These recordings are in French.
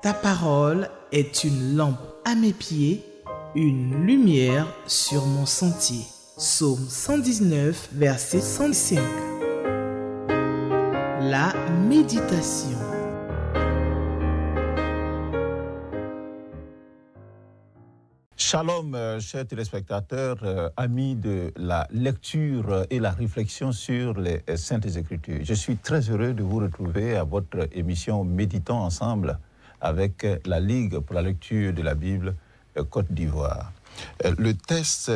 Ta parole est une lampe à mes pieds, une lumière sur mon sentier. Psaume 119, verset 105. La méditation. Shalom, chers téléspectateurs, amis de la lecture et la réflexion sur les Saintes Écritures. Je suis très heureux de vous retrouver à votre émission Méditons ensemble avec la Ligue pour la lecture de la Bible Côte d'Ivoire. Le texte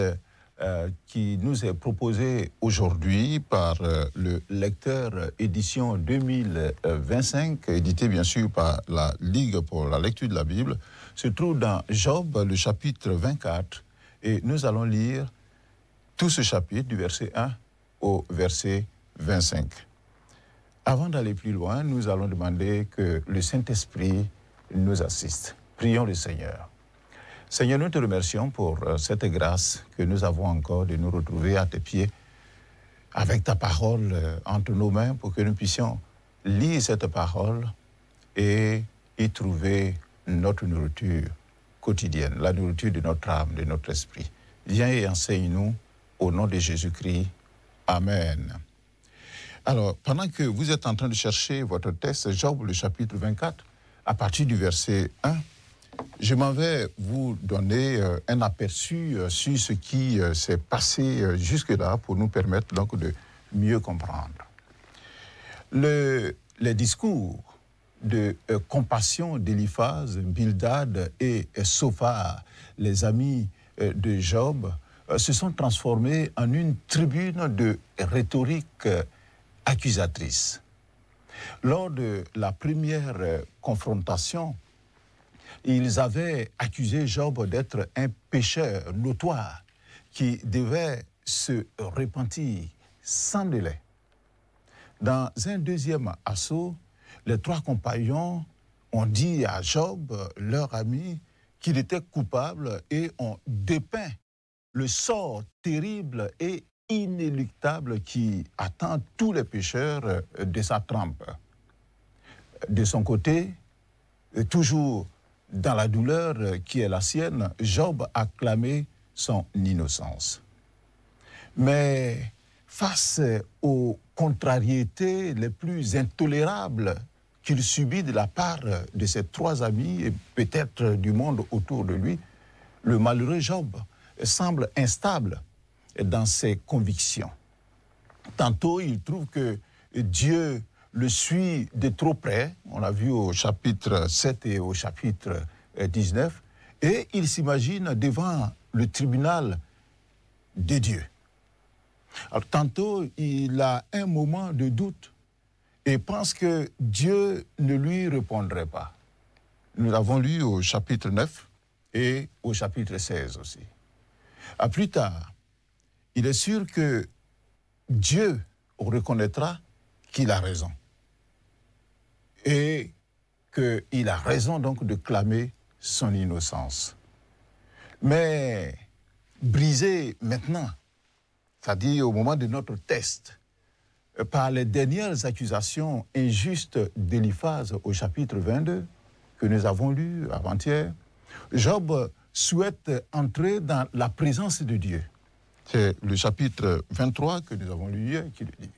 qui nous est proposé aujourd'hui par le lecteur édition 2025, édité bien sûr par la Ligue pour la lecture de la Bible, se trouve dans Job, le chapitre 24, et nous allons lire tout ce chapitre du verset 1 au verset 25. Avant d'aller plus loin, nous allons demander que le Saint-Esprit nous assiste. Prions le Seigneur. Seigneur, nous te remercions pour cette grâce que nous avons encore de nous retrouver à tes pieds avec ta parole entre nos mains pour que nous puissions lire cette parole et y trouver notre nourriture quotidienne, la nourriture de notre âme, de notre esprit. Viens et enseigne-nous au nom de Jésus-Christ. Amen. Alors, pendant que vous êtes en train de chercher votre texte, Job, le chapitre 24, à partir du verset 1, je m'en vais vous donner un aperçu sur ce qui s'est passé jusque-là pour nous permettre donc de mieux comprendre. Les discours de compassion d'Éliphaz, Bildad et Sophar, les amis de Job, se sont transformés en une tribune de rhétorique accusatrice. Lors de la première confrontation, ils avaient accusé Job d'être un pécheur notoire qui devait se repentir sans délai. Dans un deuxième assaut, les trois compagnons ont dit à Job, leur ami, qu'il était coupable et ont dépeint le sort terrible et inéluctable qui attend tous les pécheurs de sa trempe. De son côté, toujours dans la douleur qui est la sienne, Job a clamé son innocence. Mais face aux contrariétés les plus intolérables qu'il subit de la part de ses trois amis et peut-être du monde autour de lui, le malheureux Job semble instable dans ses convictions. Tantôt, il trouve que Dieu le suit de trop près, on l'a vu au chapitre 7 et au chapitre 19, et il s'imagine devant le tribunal de Dieu. Alors, tantôt, il a un moment de doute et pense que Dieu ne lui répondrait pas. Nous l'avons lu au chapitre 9 et au chapitre 16 aussi. À plus tard, il est sûr que Dieu reconnaîtra qu'il a raison. Et qu'il a raison donc de clamer son innocence. Mais brisé maintenant, c'est-à-dire au moment de notre test, par les dernières accusations injustes d'Éliphaz au chapitre 22, que nous avons lu avant-hier, Job souhaite entrer dans la présence de Dieu. C'est le chapitre 23 que nous avons lu hier qui le dit.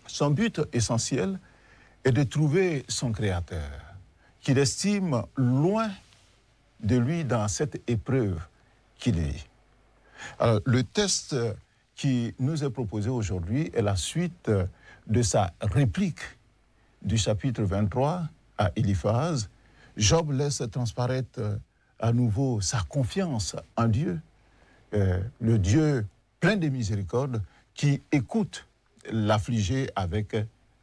Son but essentiel est de trouver son Créateur, qu'il estime loin de lui dans cette épreuve qu'il vit. Alors, le test qui nous est proposé aujourd'hui est la suite de sa réplique du chapitre 23 à Éliphaz. Job laisse transparaître à nouveau sa confiance en Dieu, le Dieu plein de miséricorde qui écoute l'affligé avec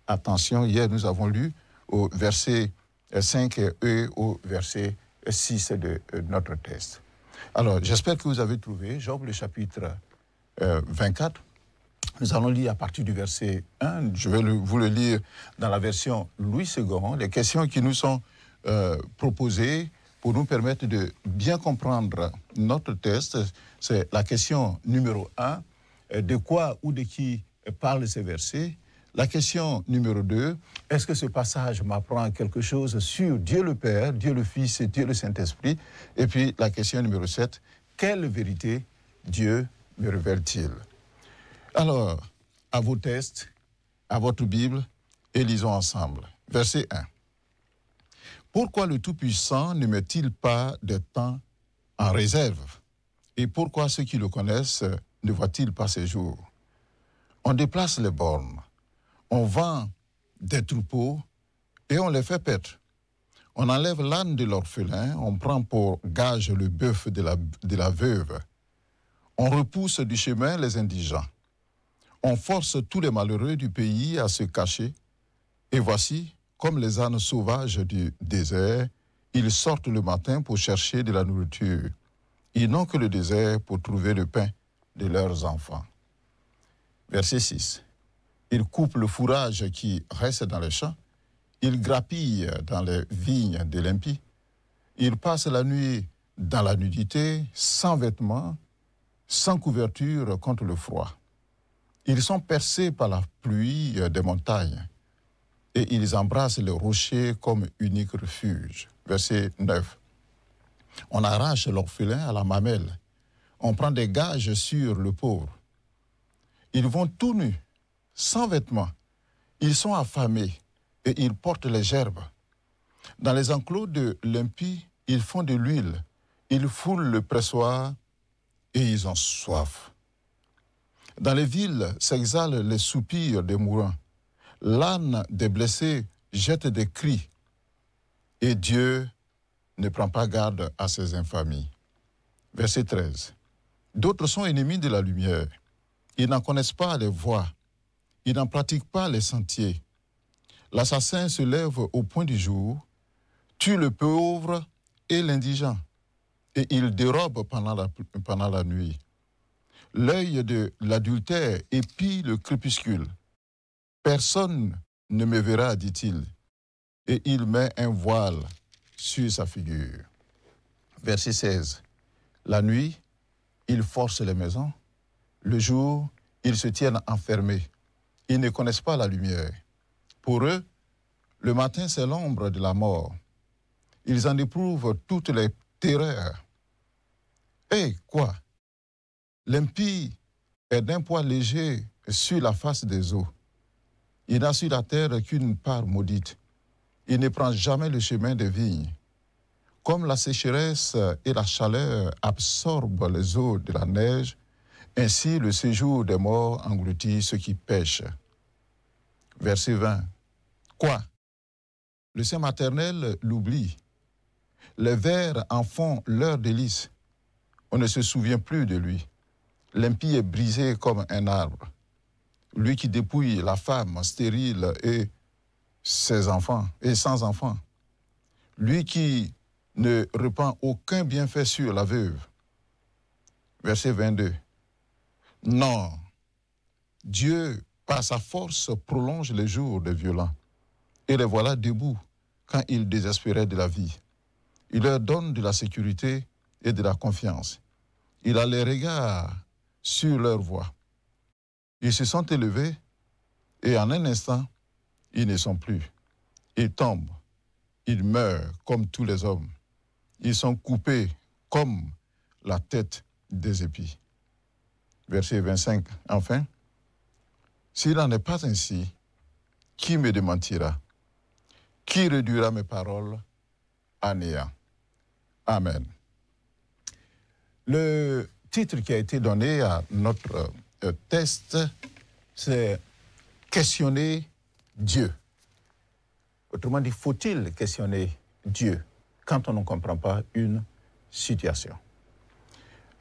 attention. Hier, nous avons lu au verset 5 et au verset 6 de notre texte. Alors, j'espère que vous avez trouvé Job, le chapitre 24. Nous allons lire à partir du verset 1. Je vais vous le lire dans la version Louis II. Les questions qui nous sont proposées pour nous permettre de bien comprendre notre texte, c'est la question numéro 1. De quoi ou de qui parlent ces versets? La question numéro 2, est-ce que ce passage m'apprend quelque chose sur Dieu le Père, Dieu le Fils et Dieu le Saint-Esprit? Et puis la question numéro 7, quelle vérité Dieu me révèle-t-il? Alors, à vos tests, à votre Bible, et lisons ensemble. Verset 1. Pourquoi le Tout-Puissant ne met-il pas des temps en réserve? Et pourquoi ceux qui le connaissent ne voient-ils pas ses jours? On déplace les bornes, on vend des troupeaux et on les fait paître. On enlève l'âne de l'orphelin, on prend pour gage le bœuf de la veuve. On repousse du chemin les indigents. On force tous les malheureux du pays à se cacher. Et voici, comme les ânes sauvages du désert, ils sortent le matin pour chercher de la nourriture. Ils n'ont que le désert pour trouver le pain de leurs enfants. Verset 6. Ils coupent le fourrage qui reste dans les champs. Ils grappillent dans les vignes de l'impie. Ils passent la nuit dans la nudité, sans vêtements, sans couverture contre le froid. Ils sont percés par la pluie des montagnes et ils embrassent les rochers comme unique refuge. Verset 9. On arrache l'orphelin à la mamelle. On prend des gages sur le pauvre. Ils vont tout nus, sans vêtements. Ils sont affamés et ils portent les gerbes. Dans les enclos de l'impie, ils font de l'huile. Ils foulent le pressoir et ils ont soif. Dans les villes s'exhalent les soupirs des mourants. L'âne des blessés jette des cris. Et Dieu ne prend pas garde à ses infamies. Verset 13. D'autres sont ennemis de la lumière. Ils n'en connaissent pas les voies. Ils n'en pratiquent pas les sentiers. L'assassin se lève au point du jour, tue le pauvre et l'indigent, et il dérobe pendant la nuit. L'œil de l'adultère épie le crépuscule. Personne ne me verra, dit-il, et il met un voile sur sa figure. Verset 16. La nuit, ils forcent les maisons. Le jour, ils se tiennent enfermés. Ils ne connaissent pas la lumière. Pour eux, le matin, c'est l'ombre de la mort. Ils en éprouvent toutes les terreurs. Et quoi? L'impie est d'un poids léger sur la face des eaux. Il n'a sur la terre qu'une part maudite. Il ne prend jamais le chemin des vignes. Comme la sécheresse et la chaleur absorbent les eaux de la neige, ainsi le séjour des morts engloutit ceux qui pêchent. Verset 20. Quoi? Le sein maternel l'oublie. Les vers en font leur délice. On ne se souvient plus de lui. L'impie est brisé comme un arbre. Lui qui dépouille la femme stérile et ses enfants, et sans enfants. Lui qui ne répand aucun bienfait sur la veuve. Verset 22. Non, Dieu, par sa force, prolonge les jours des violents. Et les voilà debout quand ils désespéraient de la vie. Il leur donne de la sécurité et de la confiance. Il a les regards sur leur voie. Ils se sont élevés et en un instant, ils ne sont plus. Ils tombent, ils meurent comme tous les hommes. Ils sont coupés comme la tête des épis. Verset 25, enfin. S'il n'en est pas ainsi, qui me démentira? Qui réduira mes paroles à néant? Amen. Le titre qui a été donné à notre test, c'est « Questionner Dieu ». Autrement dit, faut-il questionner Dieu quand on ne comprend pas une situation?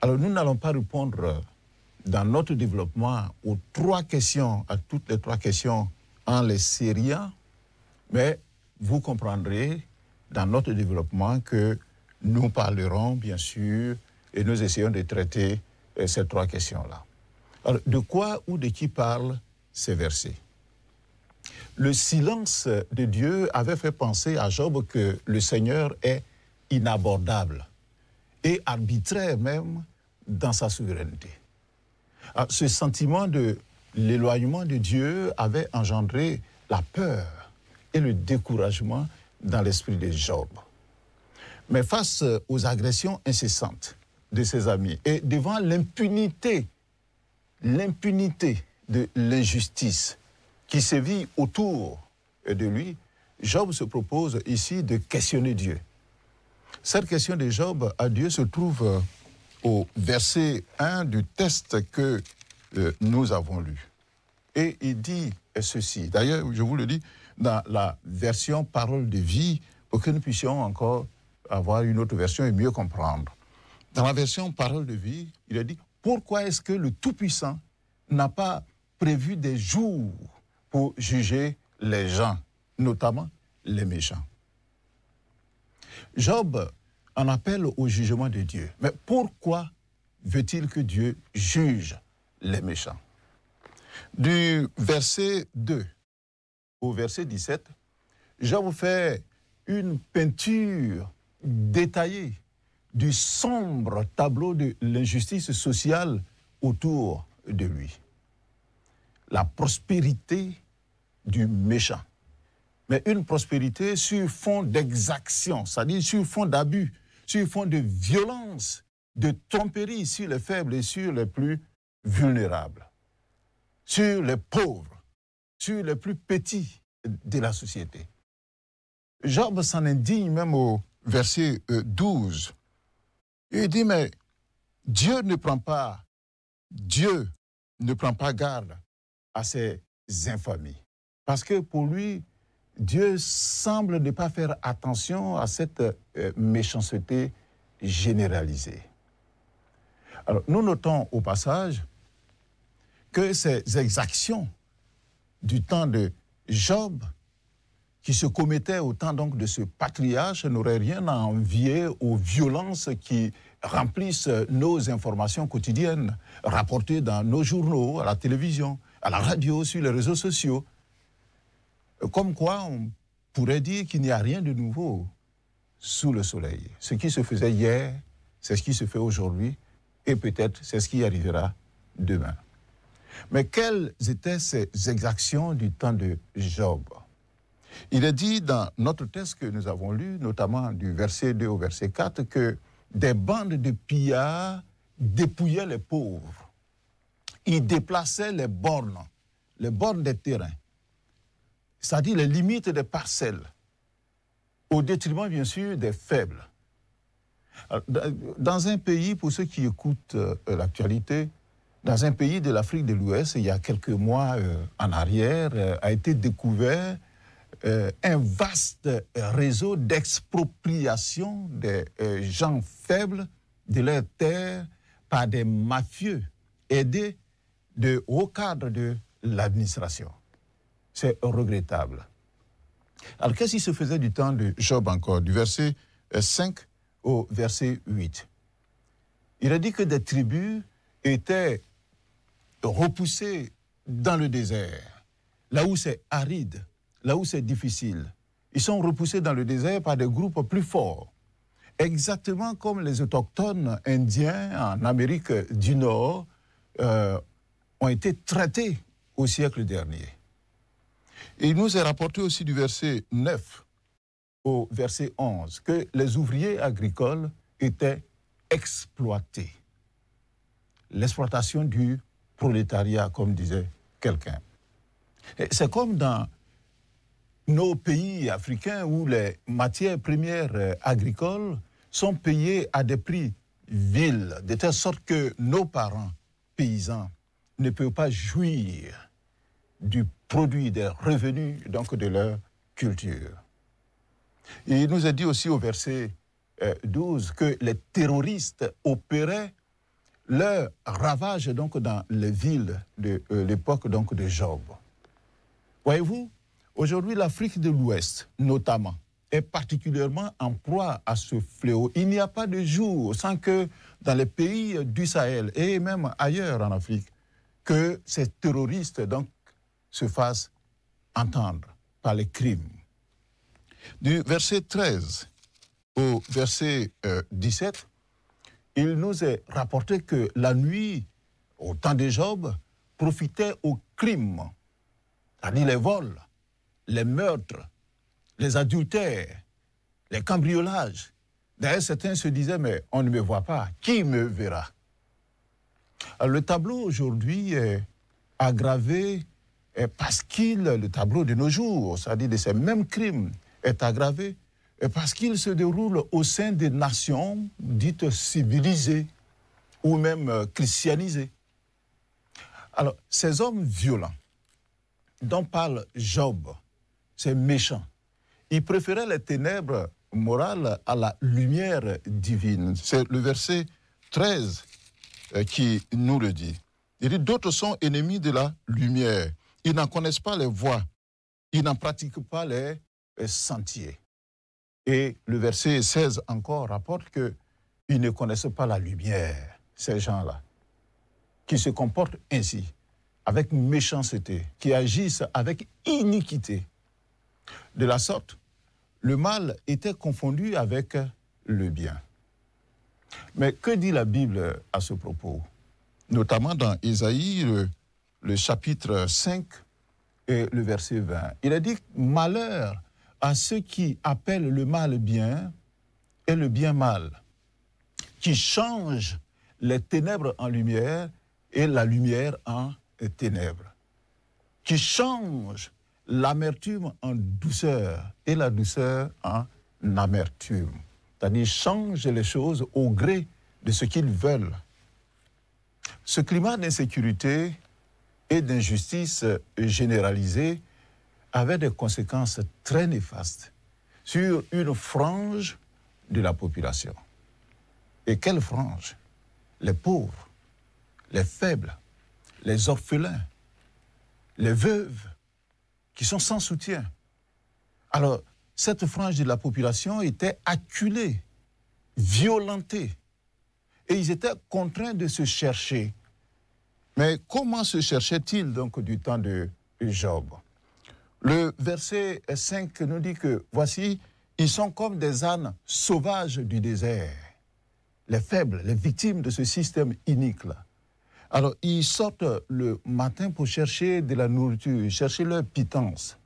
Alors, nous n'allons pas répondre dans notre développement aux trois questions, à toutes les trois questions en les sériant, mais vous comprendrez dans notre développement que nous parlerons, bien sûr, et nous essayons de traiter ces trois questions-là. Alors, de quoi ou de qui parlent ces versets? Le silence de Dieu avait fait penser à Job que le Seigneur est inabordable et arbitraire même dans sa souveraineté. Alors, ce sentiment de l'éloignement de Dieu avait engendré la peur et le découragement dans l'esprit de Job. Mais face aux agressions incessantes de ses amis et devant l'impunité de l'injustice qui sévit autour de lui, Job se propose ici de questionner Dieu. Cette question de Job à Dieu se trouve au verset 1 du texte que nous avons lu. Et il dit ceci, d'ailleurs je vous le dis dans la version parole de vie pour que nous puissions encore avoir une autre version et mieux comprendre. Dans la version parole de vie, il a dit « Pourquoi est-ce que le Tout-Puissant n'a pas prévu des jours pour juger les gens, notamment les méchants ?» Job en appelle au jugement de Dieu. Mais pourquoi veut-il que Dieu juge les méchants? Du verset 2 au verset 17, Job fait une peinture détaillée du sombre tableau de l'injustice sociale autour de lui. La prospérité du méchant. Mais une prospérité sur fond d'exaction, c'est-à-dire sur fond d'abus, sur fond de violence, de tromperie sur les faibles et sur les plus vulnérables, sur les pauvres, sur les plus petits de la société. Job s'en indigne même au verset 12. Il dit, mais Dieu ne prend pas garde à ces infamies. Parce que pour lui, Dieu semble ne pas faire attention à cette méchanceté généralisée. Alors, nous notons au passage que ces exactions du temps de Job, qui se commettaient au temps donc de ce patriarche, n'auraient rien à envier aux violences qui remplissent nos informations quotidiennes, rapportées dans nos journaux, à la télévision, à la radio, sur les réseaux sociaux. Comme quoi, on pourrait dire qu'il n'y a rien de nouveau sous le soleil. Ce qui se faisait hier, c'est ce qui se fait aujourd'hui, et peut-être c'est ce qui arrivera demain. Mais quelles étaient ces exactions du temps de Job? Il est dit dans notre texte que nous avons lu, notamment du verset 2 au verset 4, que des bandes de pillards dépouillaient les pauvres. Ils déplaçaient les bornes des terrains, c'est-à-dire les limites des parcelles, au détriment, bien sûr, des faibles. Alors, dans un pays, pour ceux qui écoutent l'actualité, dans un pays de l'Afrique de l'Ouest, il y a quelques mois en arrière, a été découvert un vaste réseau d'expropriation des gens faibles de leurs terres par des mafieux aidés de hauts cadres de l'administration. C'est regrettable. Alors, qu'est-ce qui se faisait du temps de Job encore, du verset 5 au verset 8? Il a dit que des tribus étaient repoussées dans le désert, là où c'est aride, là où c'est difficile. Ils sont repoussés dans le désert par des groupes plus forts, exactement comme les autochtones indiens en Amérique du Nord ont été traités au siècle dernier. Et il nous est rapporté aussi du verset 9 au verset 11 que les ouvriers agricoles étaient exploités. L'exploitation du prolétariat, comme disait quelqu'un. C'est comme dans nos pays africains où les matières premières agricoles sont payées à des prix vils, de telle sorte que nos parents paysans ne peuvent pas jouir du produit, des revenus donc de leur culture. Et il nous a dit aussi au verset 12 que les terroristes opéraient leur ravage donc dans les villes de l'époque donc de Job. Voyez-vous, aujourd'hui l'Afrique de l'Ouest notamment est particulièrement en proie à ce fléau. Il n'y a pas de jour sans que dans les pays du Sahel et même ailleurs en Afrique, que ces terroristes donc se fassent entendre par les crimes. Du verset 13 au verset 17, il nous est rapporté que la nuit, au temps de Job, profitaient aux crimes, c'est-à-dire les vols, les meurtres, les adultères, les cambriolages. D'ailleurs, certains se disaient, mais on ne me voit pas, qui me verra? Alors, le tableau aujourd'hui est aggravé parce le tableau de nos jours, c'est-à-dire de ces mêmes crimes, est aggravé parce qu'il se déroule au sein des nations dites civilisées ou même christianisées. Alors, ces hommes violents dont parle Job, ces méchants, ils préféraient les ténèbres morales à la lumière divine. C'est le verset 13 qui nous le dit. Il dit, d'autres sont ennemis de la lumière. Ils n'en connaissent pas les voies. Ils n'en pratiquent pas les sentiers. Et le verset 16 encore rapporte qu'ils ne connaissent pas la lumière, ces gens-là, qui se comportent ainsi, avec méchanceté, qui agissent avec iniquité. De la sorte, le mal était confondu avec le bien. Mais que dit la Bible à ce propos? Notamment dans Ésaïe, le chapitre 5 et le verset 20. Il a dit « Malheur à ceux qui appellent le mal bien et le bien mal, qui changent les ténèbres en lumière et la lumière en ténèbres, qui changent l'amertume en douceur et la douceur en amertume. » C'est-à-dire changent les choses au gré de ce qu'ils veulent. Ce climat d'insécurité et d'injustice généralisée avait des conséquences très néfastes sur une frange de la population. Et quelle frange? Les pauvres, les faibles, les orphelins, les veuves qui sont sans soutien. Alors, cette frange de la population était acculée, violentée, et ils étaient contraints de se chercher. Mais comment se cherchaient-ils donc du temps de Job? Le verset 5 nous dit que, voici, ils sont comme des ânes sauvages du désert, les faibles, les victimes de ce système inique-là. Alors, ils sortent le matin pour chercher de la nourriture, chercher leur pitance.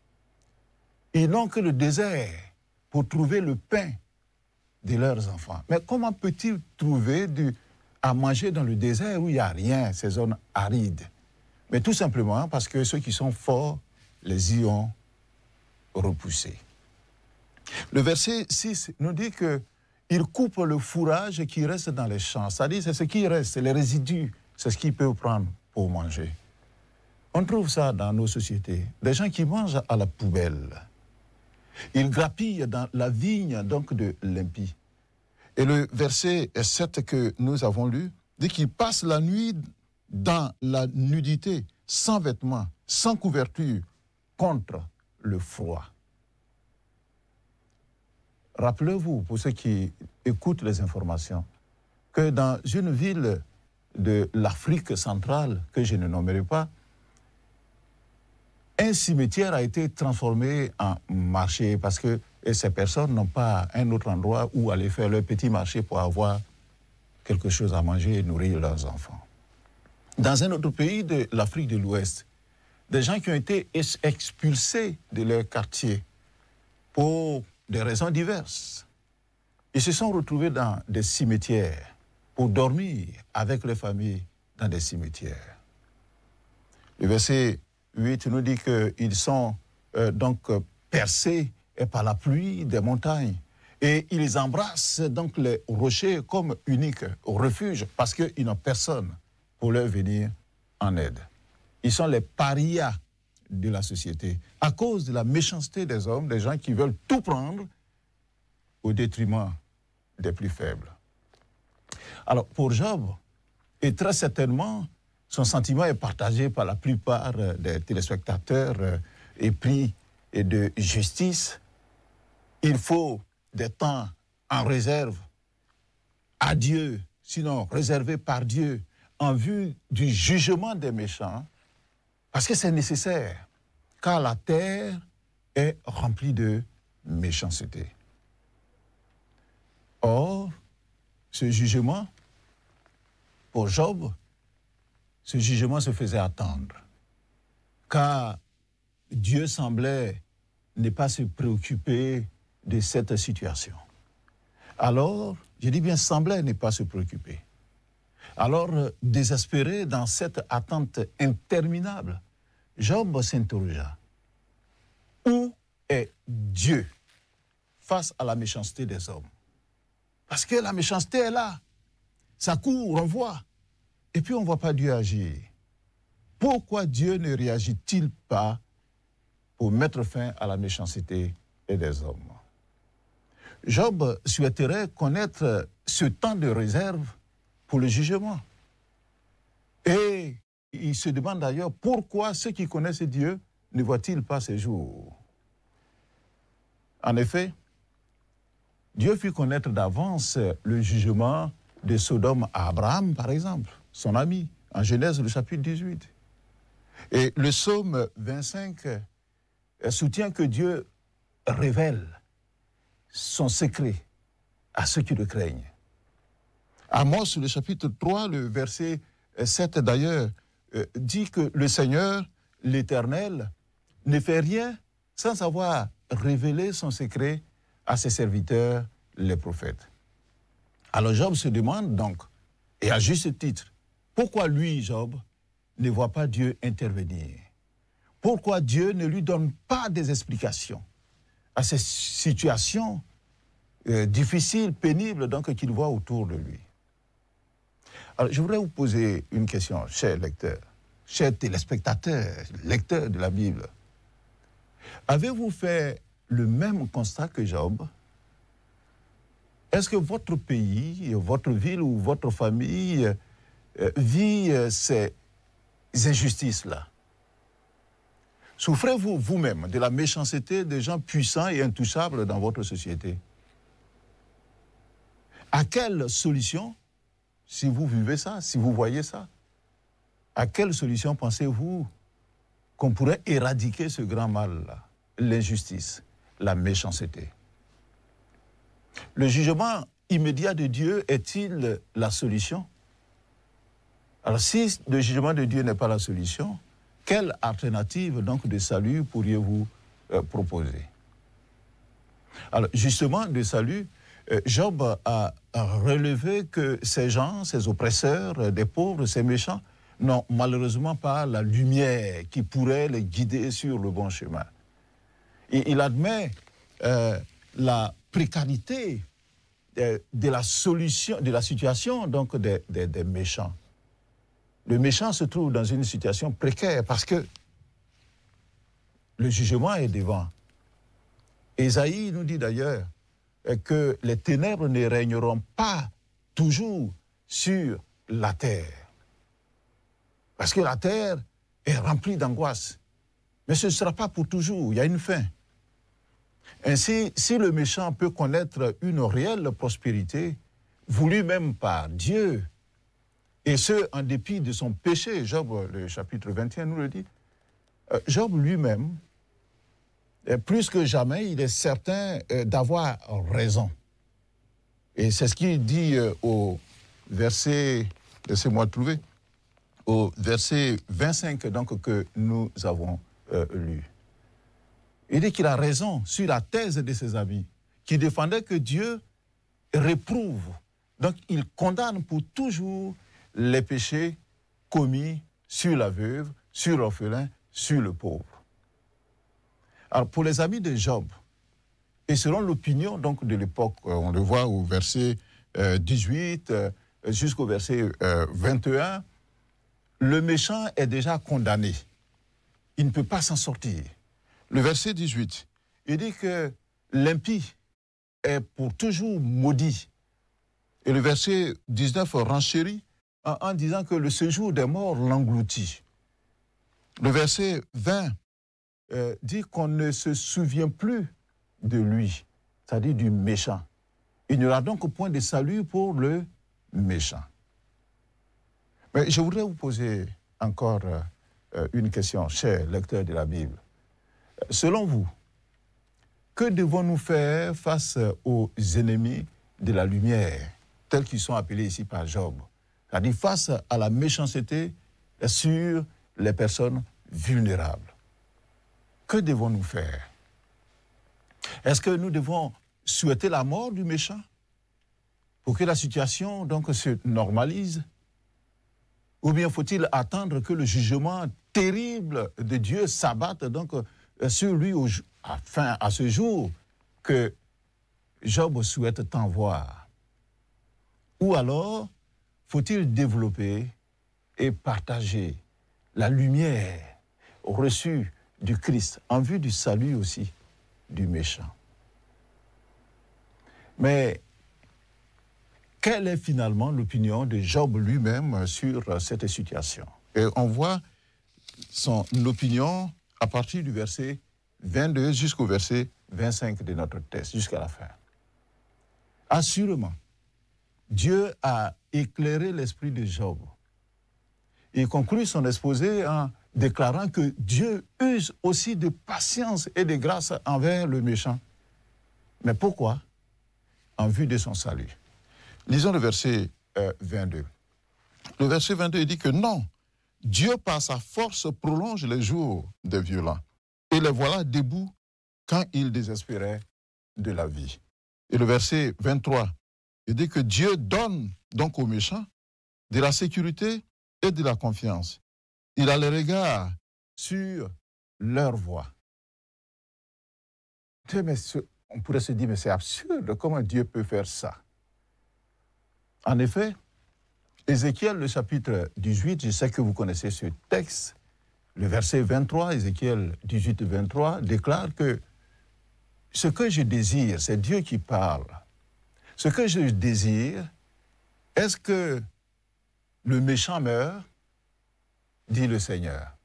Ils n'ont que le désert pour trouver le pain de leurs enfants. Mais comment peut-ils trouver à manger dans le désert où il n'y a rien, ces zones arides? Mais tout simplement parce que ceux qui sont forts les y ont repoussés. Le verset 6 nous dit qu'ils coupent le fourrage qui reste dans les champs. C'est-à-dire c'est ce qui reste, c'est les résidus, c'est ce qu'ils peuvent prendre pour manger. On trouve ça dans nos sociétés. Des gens qui mangent à la poubelle. Ils grappillent dans la vigne donc de l'impie. Et le verset 7 que nous avons lu dit qu'ils passent la nuit dans la nudité, sans vêtements, sans couverture, contre le froid. Rappelez-vous, pour ceux qui écoutent les informations, que dans une ville de l'Afrique centrale, que je ne nommerai pas, un cimetière a été transformé en marché parce que ces personnes n'ont pas un autre endroit où aller faire leur petit marché pour avoir quelque chose à manger et nourrir leurs enfants. Dans un autre pays de l'Afrique de l'Ouest, des gens qui ont été expulsés de leur quartier pour des raisons diverses, ils se sont retrouvés dans des cimetières pour dormir avec leurs familles dans des cimetières. Le verset 8 nous dit qu'ils sont donc percés par la pluie des montagnes et ils embrassent donc les rochers comme unique refuge parce qu'ils n'ont personne pour leur venir en aide. Ils sont les parias de la société à cause de la méchanceté des hommes, des gens qui veulent tout prendre au détriment des plus faibles. Alors pour Job, et très certainement, son sentiment est partagé par la plupart des téléspectateurs épris de justice. Il faut des temps en réserve à Dieu, sinon réservés par Dieu, en vue du jugement des méchants, parce que c'est nécessaire, car la terre est remplie de méchanceté. Or, ce jugement, pour Job, ce jugement se faisait attendre, car Dieu semblait ne pas se préoccuper de cette situation. Alors, je dis bien semblait ne pas se préoccuper. Alors, désespéré dans cette attente interminable, Job s'interrogea. Où est Dieu face à la méchanceté des hommes? Parce que la méchanceté est là. Ça court, on voit. Et puis on ne voit pas Dieu agir. Pourquoi Dieu ne réagit-il pas pour mettre fin à la méchanceté des hommes? Job souhaiterait connaître ce temps de réserve pour le jugement. Et il se demande d'ailleurs pourquoi ceux qui connaissent Dieu ne voient-ils pas ces jours? En effet, Dieu fit connaître d'avance le jugement de Sodome à Abraham, par exemple, son ami, en Genèse, le chapitre 18. Et le psaume 25 soutient que Dieu révèle son secret à ceux qui le craignent. Amos, le chapitre 3, le verset 7 d'ailleurs, dit que le Seigneur, l'Éternel, ne fait rien sans avoir révélé son secret à ses serviteurs, les prophètes. Alors Job se demande donc, et à juste titre, pourquoi lui, Job, ne voit pas Dieu intervenir? Pourquoi Dieu ne lui donne pas des explications à ces situations difficiles, pénibles, donc qu'il voit autour de lui? Alors, je voudrais vous poser une question, chers lecteurs, chers téléspectateurs, lecteurs de la Bible. Avez-vous fait le même constat que Job? Est-ce que votre pays, votre ville ou votre famille vit ces injustices-là? Souffrez-vous vous-même de la méchanceté des gens puissants et intouchables dans votre société? À quelle solution, si vous vivez ça, si vous voyez ça, à quelle solution pensez-vous qu'on pourrait éradiquer ce grand mal-là, l'injustice, la méchanceté? Le jugement immédiat de Dieu est-il la solution? Alors si le jugement de Dieu n'est pas la solution, quelle alternative donc de salut pourriez-vous proposer? Alors justement, de salut, Job a relevé que ces gens, ces oppresseurs, des pauvres, ces méchants, n'ont malheureusement pas la lumière qui pourrait les guider sur le bon chemin. Et il admet la précarité de la solution, de la situation donc des méchants. Le méchant se trouve dans une situation précaire parce que le jugement est devant. Ésaïe nous dit d'ailleurs que les ténèbres ne régneront pas toujours sur la terre. Parce que la terre est remplie d'angoisse. Mais ce ne sera pas pour toujours, il y a une fin. Ainsi, si le méchant peut connaître une réelle prospérité, voulue même par Dieu, et ce, en dépit de son péché, Job, le chapitre 21 nous le dit, Job lui-même, plus que jamais, il est certain d'avoir raison. Et c'est ce qu'il dit au verset, laissez-moi trouver, au verset 25 donc, que nous avons lu. Il dit qu'il a raison sur la thèse de ses amis, qui défendaient que Dieu réprouve. Donc il condamne pour toujours les péchés commis sur la veuve, sur l'orphelin, sur le pauvre. Alors pour les amis de Job, et selon l'opinion donc de l'époque, on le voit au verset 18 jusqu'au verset 21, le méchant est déjà condamné. Il ne peut pas s'en sortir. Le verset 18, il dit que l'impie est pour toujours maudit. Et le verset 19 renchérit en disant que le séjour des morts l'engloutit. Le verset 20 dit qu'on ne se souvient plus de lui, c'est-à-dire du méchant. Il n'y aura donc point de salut pour le méchant. Mais je voudrais vous poser encore une question, chers lecteurs de la Bible. Selon vous, que devons-nous faire face aux ennemis de la lumière, tels qu'ils sont appelés ici par Job? C'est-à-dire face à la méchanceté sur les personnes vulnérables. Que devons-nous faire? Est-ce que nous devons souhaiter la mort du méchant pour que la situation donc se normalise? Ou bien faut-il attendre que le jugement terrible de Dieu s'abatte donc sur lui afin à ce jour que Job souhaite tant voir? Ou alors faut-il développer et partager la lumière reçue du Christ en vue du salut aussi du méchant? Mais quelle est finalement l'opinion de Job lui-même sur cette situation? Et on voit son opinion à partir du verset 22 jusqu'au verset 25 de notre texte, jusqu'à la fin. Assurément, Dieu a éclairé l'esprit de Job. Il conclut son exposé en déclarant que Dieu use aussi de patience et de grâce envers le méchant. Mais pourquoi? En vue de son salut. Lisons le verset 22. Le verset 22 dit que non, Dieu par sa force prolonge les jours des violents et les voilà debout quand ils désespéraient de la vie. Et le verset 23, il dit que Dieu donne donc aux méchants de la sécurité et de la confiance. Il a le regard sur leur voie. Mais on pourrait se dire, mais c'est absurde, comment Dieu peut faire ça? En effet, Ézéchiel, le chapitre 18, je sais que vous connaissez ce texte, le verset 23, Ézéchiel 18, 23, déclare que ce que je désire, c'est Dieu qui parle. Ce que je désire, est-ce que le méchant meurt? Dit le Seigneur,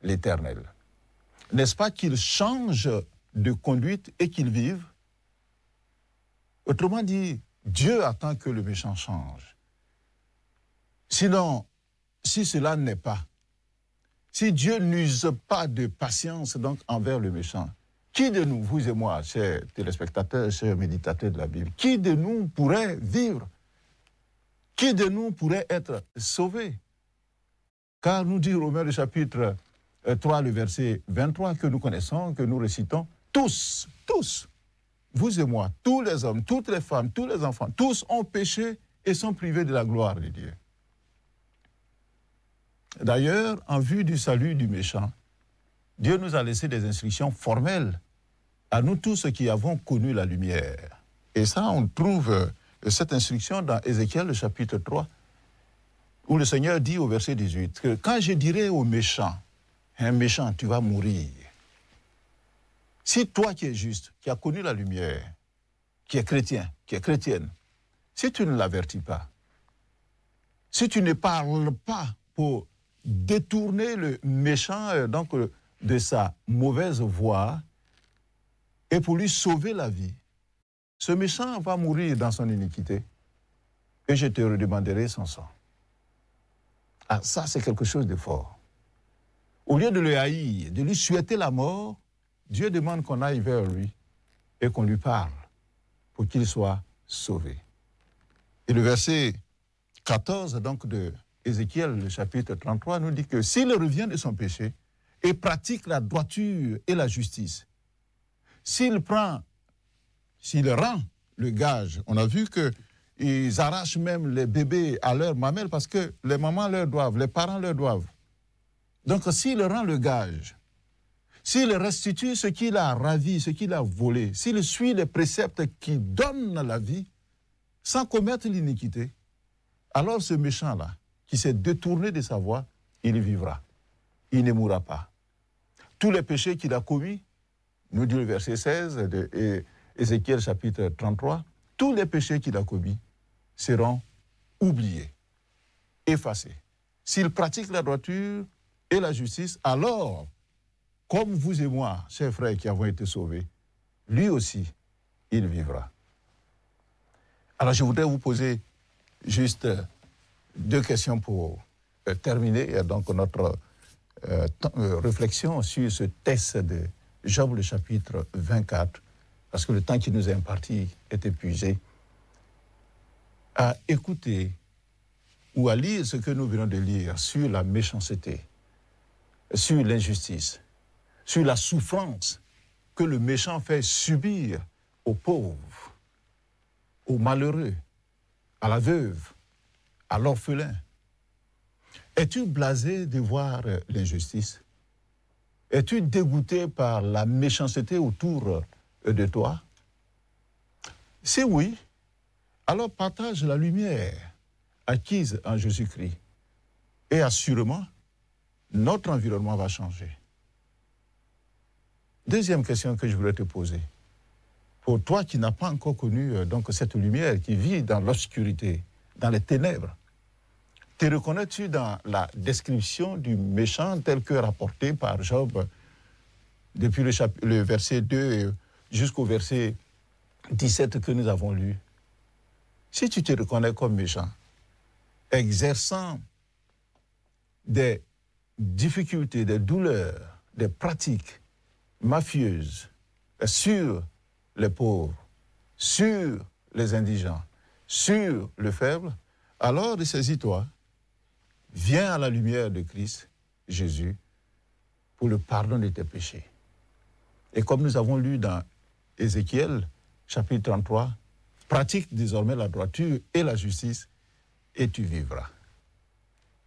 l'Éternel. N'est-ce pas qu'il change de conduite et qu'il vive? Autrement dit, Dieu attend que le méchant change. Sinon, si cela n'est pas, si Dieu n'use pas de patience donc envers le méchant, qui de nous, vous et moi, chers téléspectateurs, chers méditateurs de la Bible, qui de nous pourrait vivre? Qui de nous pourrait être sauvé? Car nous dit Romains le chapitre 3, le verset 23, que nous connaissons, que nous récitons, tous, vous et moi, tous les hommes, toutes les femmes, tous les enfants, tous ont péché et sont privés de la gloire de Dieu. D'ailleurs, en vue du salut du méchant, Dieu nous a laissé des instructions formelles à nous tous qui avons connu la lumière. Et ça, on trouve cette instruction dans Ézéchiel, le chapitre 3, où le Seigneur dit au verset 18 que quand je dirai au méchant, un méchant, tu vas mourir. Si toi qui es juste, qui as connu la lumière, qui es chrétien, qui es chrétienne, si tu ne l'avertis pas, si tu ne parles pas pour détourner le méchant donc, de sa mauvaise voie et pour lui sauver la vie, ce méchant va mourir dans son iniquité et je te redemanderai son sang. Ah, ça, c'est quelque chose de fort. Au lieu de le haïr, de lui souhaiter la mort, Dieu demande qu'on aille vers lui et qu'on lui parle pour qu'il soit sauvé. Et le verset 14 donc, de Ézéchiel, le chapitre 33, nous dit que s'il revient de son péché et pratique la droiture et la justice, s'il rend le gage, on a vu qu'ils arrachent même les bébés à leur mamelle parce que les mamans leur doivent, les parents leur doivent. Donc s'il rend le gage, s'il restitue ce qu'il a ravi, ce qu'il a volé, s'il suit les préceptes qui donnent la vie, sans commettre l'iniquité, alors ce méchant-là, qui s'est détourné de sa voie, il vivra. Il ne mourra pas. Tous les péchés qu'il a commis, nous dit le verset 16 de Ézéchiel chapitre 33, tous les péchés qu'il a commis seront oubliés, effacés. S'il pratique la droiture et la justice, alors, comme vous et moi, chers frères qui avons été sauvés, lui aussi, il vivra. Alors je voudrais vous poser juste deux questions pour terminer donc notre réflexion sur ce texte de Job, le chapitre 24, parce que le temps qui nous est imparti est épuisé. À écouter ou à lire ce que nous venons de lire sur la méchanceté, sur l'injustice, sur la souffrance que le méchant fait subir aux pauvres, aux malheureux, à la veuve, à l'orphelin. Es-tu blasé de voir l'injustice? Es-tu dégoûté par la méchanceté autour de toi? Si oui, alors partage la lumière acquise en Jésus-Christ. Et assurément, notre environnement va changer. Deuxième question que je voulais te poser. Pour toi qui n'as pas encore connu donc cette lumière, qui vit dans l'obscurité, dans les ténèbres, te reconnais-tu dans la description du méchant tel que rapporté par Job depuis le verset 2 jusqu'au verset 17 que nous avons lu? Si tu te reconnais comme méchant, exerçant des difficultés, des douleurs, des pratiques mafieuses sur les pauvres, sur les indigents, sur le faible, alors ressaisis-toi, viens à la lumière de Christ, Jésus, pour le pardon de tes péchés. Et comme nous avons lu dans Ézéchiel, chapitre 33, pratique désormais la droiture et la justice, et tu vivras.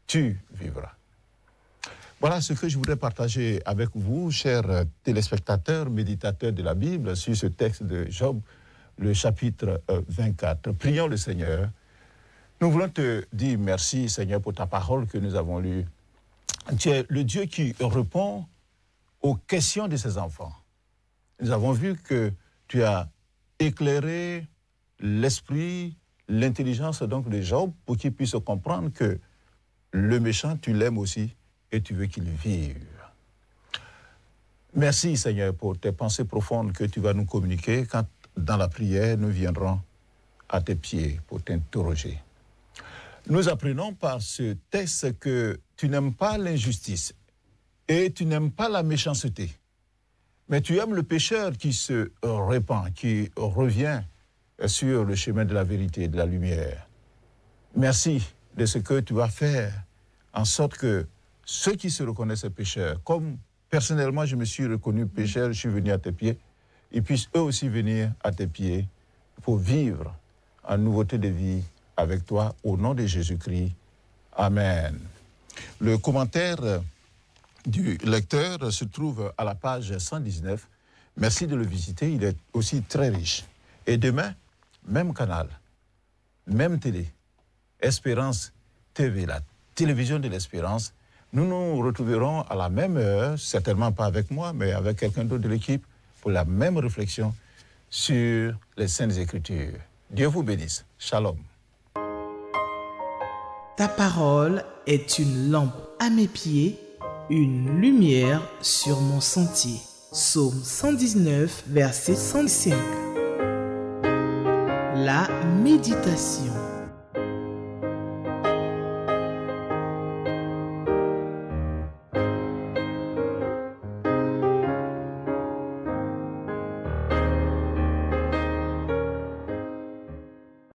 Tu vivras. Voilà ce que je voudrais partager avec vous, chers téléspectateurs, méditateurs de la Bible, sur ce texte de Job, le chapitre 24. Prions le Seigneur. Nous voulons te dire merci, Seigneur, pour ta parole que nous avons lue. Tu es le Dieu qui répond aux questions de ses enfants. Nous avons vu que tu as éclairé l'esprit, l'intelligence donc de Job pour qu'il puisse comprendre que le méchant, tu l'aimes aussi et tu veux qu'il vive. Merci, Seigneur, pour tes pensées profondes que tu vas nous communiquer quand, dans la prière, nous viendrons à tes pieds pour t'interroger. Nous apprenons par ce texte que tu n'aimes pas l'injustice et tu n'aimes pas la méchanceté, mais tu aimes le pécheur qui se répand, qui revient sur le chemin de la vérité et de la lumière. Merci de ce que tu vas faire en sorte que ceux qui se reconnaissent pécheurs, comme personnellement je me suis reconnu pécheur, je suis venu à tes pieds, ils puissent eux aussi venir à tes pieds pour vivre en nouveauté de vie avec toi, au nom de Jésus-Christ. Amen. Le commentaire du lecteur se trouve à la page 119. Merci de le visiter, il est aussi très riche. Et demain, même canal, même télé, Espérance TV, la télévision de l'Espérance, nous nous retrouverons à la même heure, certainement pas avec moi, mais avec quelqu'un d'autre de l'équipe, pour la même réflexion sur les Saintes Écritures. Dieu vous bénisse. Shalom. Ta parole est une lampe à mes pieds, une lumière sur mon sentier. Psaume 119, verset 105. La méditation.